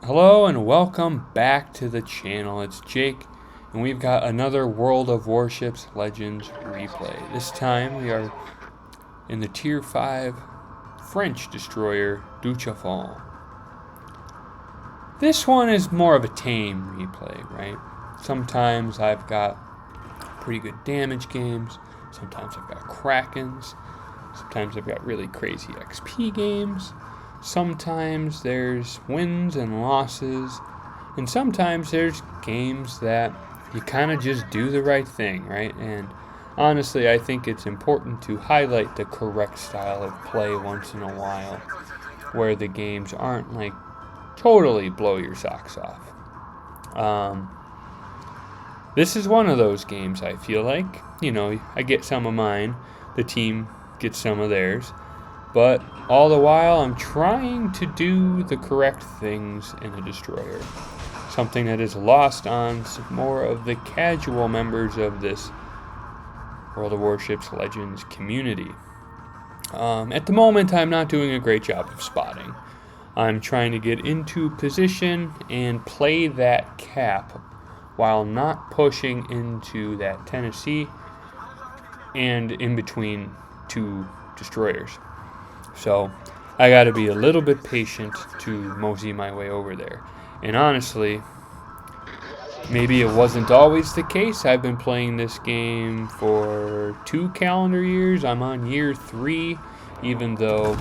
Hello and welcome back to the channel. It's Jake, and we've got another World of Warships Legends replay. This time we are in the Tier 5 French destroyer Duchaffault. This one is more of a tame replay, right? Sometimes I've got pretty good damage games, sometimes I've got Krakens, sometimes I've got really crazy XP games. Sometimes there's wins and losses, and sometimes there's games that you kind of just do the right thing, right? And honestly, I think it's important to highlight the correct style of play once in a while, where the games aren't like totally blow your socks off. This is one of those games, I feel like. You know, I get some of mine, the team gets some of theirs. But all the while, I'm trying to do the correct things in a destroyer. Something that is lost on more of the casual members of this World of Warships Legends community. At the moment, I'm not doing a great job of spotting. I'm trying to get into position and play that cap while not pushing into that Tennessee and in between two destroyers. So I got to be a little bit patient to mosey my way over there. And honestly, maybe it wasn't always the case. I've been playing this game for 2 calendar years. I'm on year 3, even though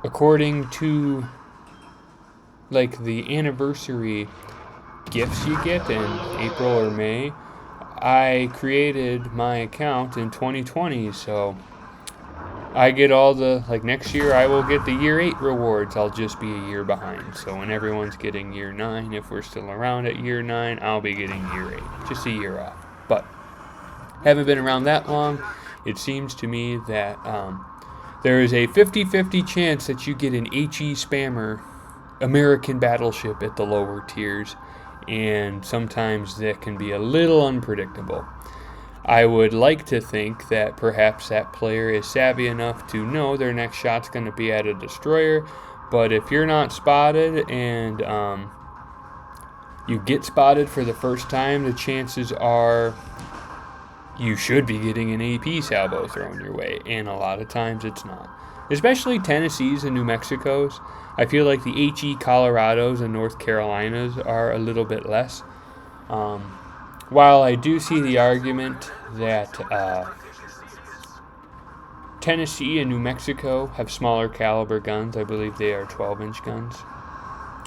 according to like the anniversary gifts you get in April or May, I created my account in 2020, so I get all the, like next year I will get the year 8 rewards. I'll just be a year behind. So when everyone's getting year 9, if we're still around at year 9, I'll be getting year 8. Just a year off. But haven't been around that long. It seems to me that there is a 50-50 chance that you get an HE spammer American battleship at the lower tiers. And sometimes that can be a little unpredictable. I would like to think that perhaps that player is savvy enough to know their next shot's going to be at a destroyer, but if you're not spotted and you get spotted for the first time, the chances are you should be getting an AP salvo thrown your way, and a lot of times it's not. Especially Tennessee's and New Mexico's. I feel like the HE Colorados and North Carolinas are a little bit less. While I do see the argument that Tennessee and New Mexico have smaller caliber guns, I believe they are 12-inch guns.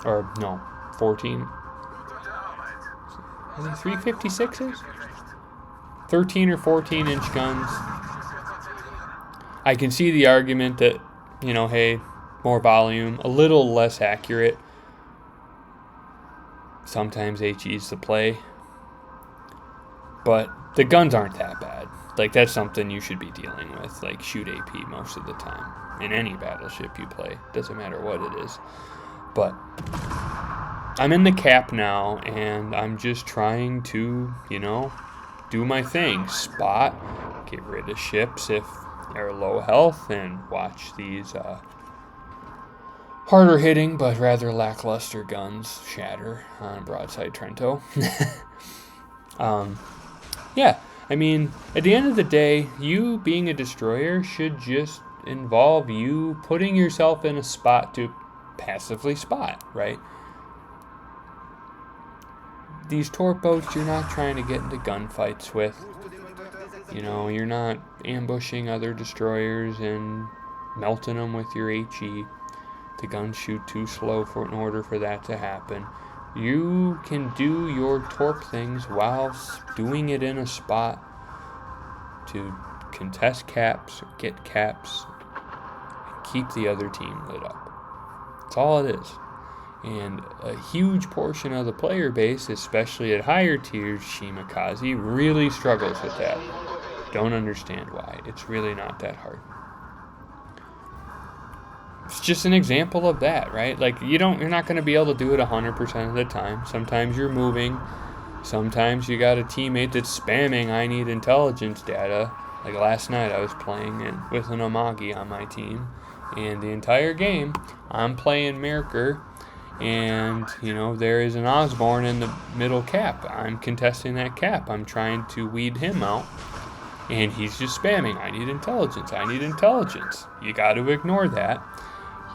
Or, no, 14. Are they 356s? 13 or 14-inch guns. I can see the argument that, you know, hey, more volume, a little less accurate. Sometimes HE's the play. But the guns aren't that bad. Like, that's something you should be dealing with. Like, shoot AP most of the time. In any battleship you play. Doesn't matter what it is. But I'm in the cap now, and I'm just trying to, you know, do my thing. Spot, get rid of ships if they're low health, and watch these harder hitting but rather lackluster guns shatter on Broadside Trento. Yeah, I mean, at the end of the day, you being a destroyer should just involve you putting yourself in a spot to passively spot, right? These torp boats, you're not trying to get into gunfights with. You know, you're not ambushing other destroyers and melting them with your HE. The guns shoot too slow in order for that to happen. You can do your torp things while doing it in a spot to contest caps, get caps, and keep the other team lit up. That's all it is. And a huge portion of the player base, especially at higher tiers, Shimakaze, really struggles with that. Don't understand why. It's really not that hard. It's just an example of that, right? Like, you're not going to be able to do it 100% of the time. Sometimes you're moving. Sometimes you got a teammate that's spamming, I need intelligence data. Like last night I was playing with an Amagi on my team, And the entire game, I'm playing Merker, and there is an Osborne in the middle cap. I'm contesting that cap. I'm trying to weed him out, and he's just spamming, I need intelligence, I need intelligence. You got to ignore that.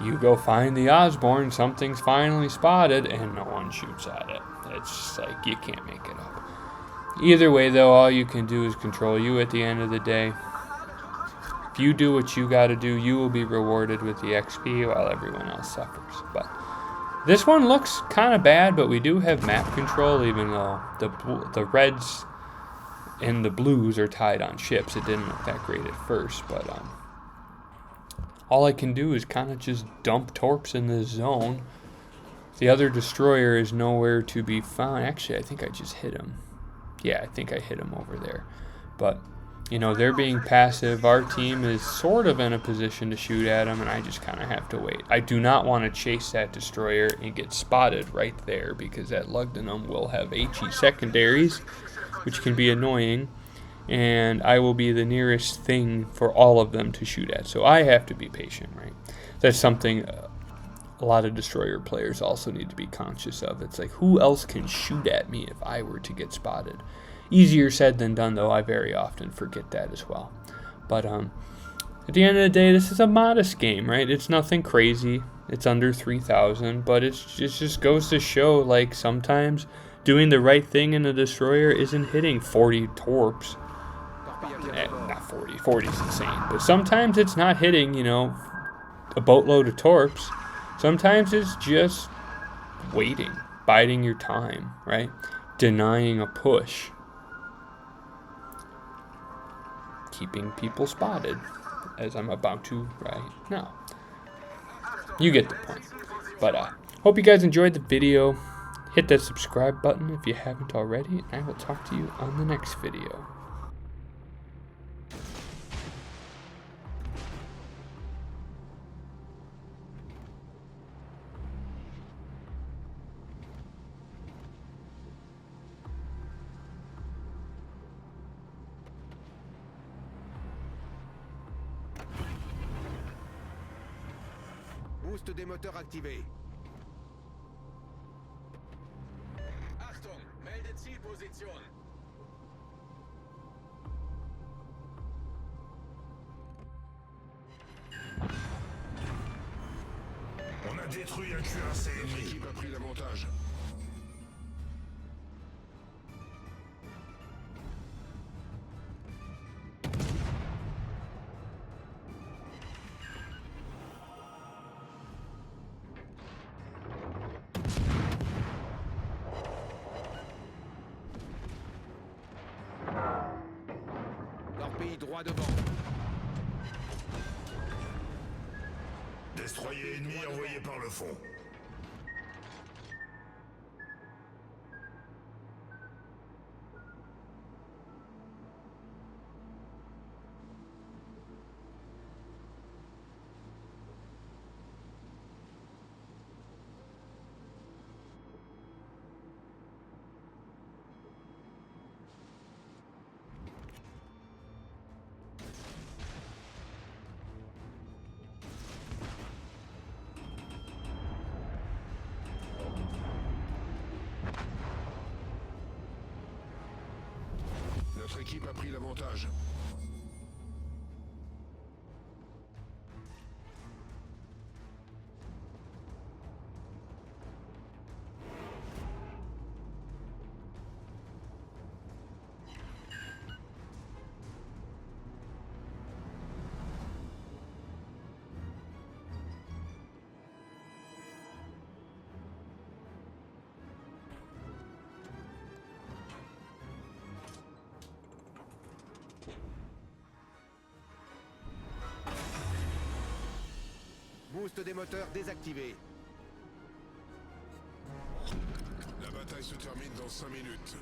You go find the Osborne, something's finally spotted, and no one shoots at it. It's just like, you can't make it up. Either way, though, all you can do is control you at the end of the day. If you do what you got to do, you will be rewarded with the XP while everyone else suffers. But this one looks kind of bad, but we do have map control, even though the reds and the blues are tied on ships. It didn't look that great at first, but all I can do is kind of just dump torps in this zone. The other destroyer is nowhere to be found. Actually, I think I just hit him. Yeah, I think I hit him over there. But they're being passive. Our team is sort of in a position to shoot at them, and I just kind of have to wait. I do not want to chase that destroyer and get spotted right there, because that Lugdunum will have HE secondaries, which can be annoying, and I will be the nearest thing for all of them to shoot at. So I have to be patient, right? That's something a lot of destroyer players also need to be conscious of. It's like, who else can shoot at me if I were to get spotted? Easier said than done, though. I very often forget that as well. But at the end of the day, this is a modest game, right? It's nothing crazy. It's under 3,000, but it just goes to show, like, sometimes doing the right thing in a destroyer isn't hitting 40 torps. Not 40. 40 is insane. But sometimes it's not hitting, a boatload of torps. Sometimes it's just waiting, biding your time, right? Denying a push. Keeping people spotted, as I'm about to right now. You get the point. But hope you guys enjoyed the video. Hit that subscribe button if you haven't already, and I will talk to you on the next video. Boost des moteurs activé. Achtung, melde Zielposition. On a détruit un cuirassé ennemi. Notre équipe a pris l'avantage. Torpille droit devant. Destroyer ennemi envoyé par le fond. Notre équipe a pris l'avantage. Boost des moteurs désactivé. La bataille se termine dans 5 minutes.